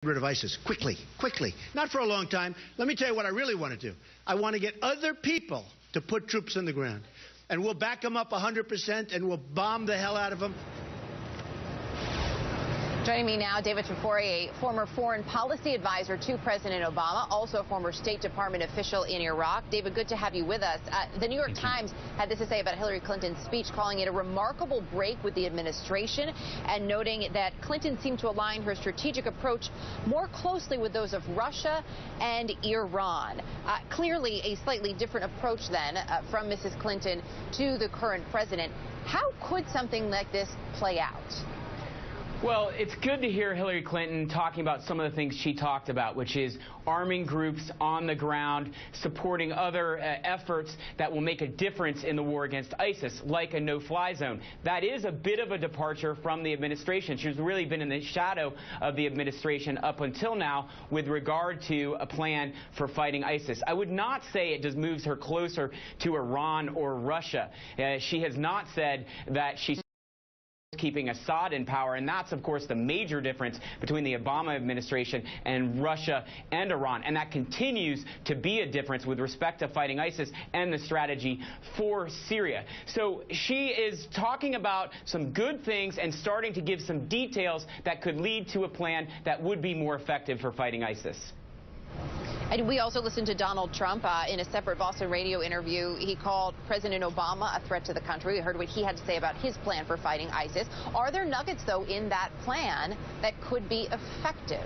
rid of ISIS quickly, not for a long time. Let me tell you what I really want to do. I want to get other people to put troops on the ground, and we'll back them up 100%, and we'll bomb the hell out of them. Joining me now, David Tafuri, former foreign policy advisor to President Obama, also a former State Department official in Iraq. David, good to have you with us. The New York Times had this to say about Hillary Clinton's speech, calling it a remarkable break with the administration and noting that Clinton seemed to align her strategic approach more closely with those of Russia and Iran. Clearly a slightly different approach then from Mrs. Clinton to the current president. How could something like this play out? Well, it's good to hear Hillary Clinton talking about some of the things she talked about, which is arming groups on the ground, supporting other efforts that will make a difference in the war against ISIS, like a no-fly zone. That is a bit of a departure from the administration. She's really been in the shadow of the administration up until now with regard to a plan for fighting ISIS. I would not say it just moves her closer to Iran or Russia. She has not said that she's keeping Assad in power, and that's of course the major difference between the Obama administration and Russia and Iran, and that continues to be a difference with respect to fighting ISIS and the strategy for Syria. So she is talking about some good things and starting to give some details that could lead to a plan that would be more effective for fighting ISIS. And we also listened to Donald Trump in a separate Boston radio interview. He called President Obama a threat to the country. We heard what he had to say about his plan for fighting ISIS. Are there nuggets, though, in that plan that could be effective?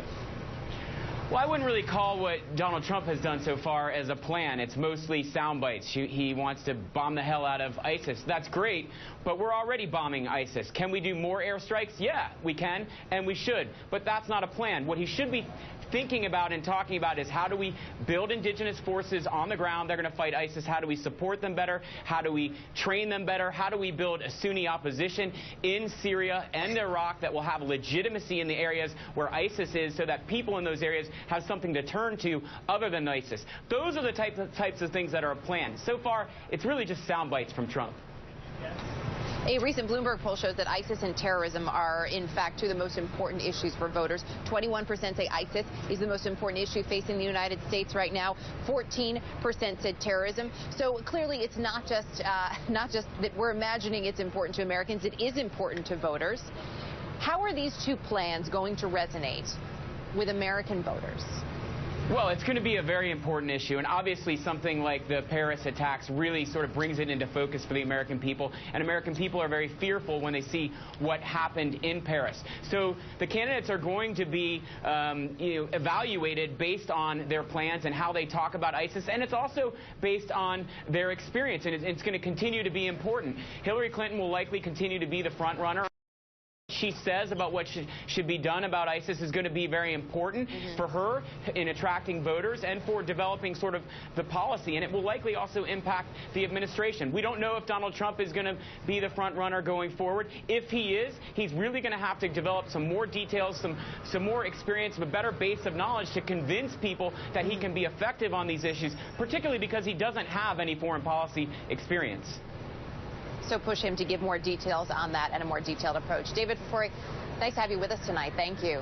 Well, I wouldn't really call what Donald Trump has done so far as a plan. It's mostly sound bites. He wants to bomb the hell out of ISIS. That's great, but we're already bombing ISIS. Can we do more airstrikes? Yeah, we can, and we should. But that's not a plan. What he should be thinking about and talking about is how do we build indigenous forces on the ground. They're going to fight ISIS. How do we support them better? How do we train them better? How do we build a Sunni opposition in Syria and Iraq that will have legitimacy in the areas where ISIS is, so that people in those areas have something to turn to other than ISIS? Those are the types of things that are planned. So far, it's really just sound bites from Trump. A recent Bloomberg poll shows that ISIS and terrorism are, in fact, two of the most important issues for voters. 21% say ISIS is the most important issue facing the United States right now. 14% said terrorism. So clearly, it's not just that we're imagining it's important to Americans. It is important to voters. How are these two plans going to resonate with American voters? Well, it's going to be a very important issue, and obviously something like the Paris attacks really sort of brings it into focus for the American people, and American people are very fearful when they see what happened in Paris. So the candidates are going to be evaluated based on their plans and how they talk about ISIS, and it's also based on their experience, and it's going to continue to be important. Hillary Clinton will likely continue to be the front runner. She says about what should be done about ISIS is going to be very important for her in attracting voters and for developing sort of the policy, and it will likely also impact the administration. We don't know if Donald Trump is going to be the front runner going forward. If he is, he's really going to have to develop some more details, some more experience, a better base of knowledge to convince people that he can be effective on these issues, particularly because he doesn't have any foreign policy experience. So push him to give more details on that and a more detailed approach. David Tafuri, nice to have you with us tonight. Thank you.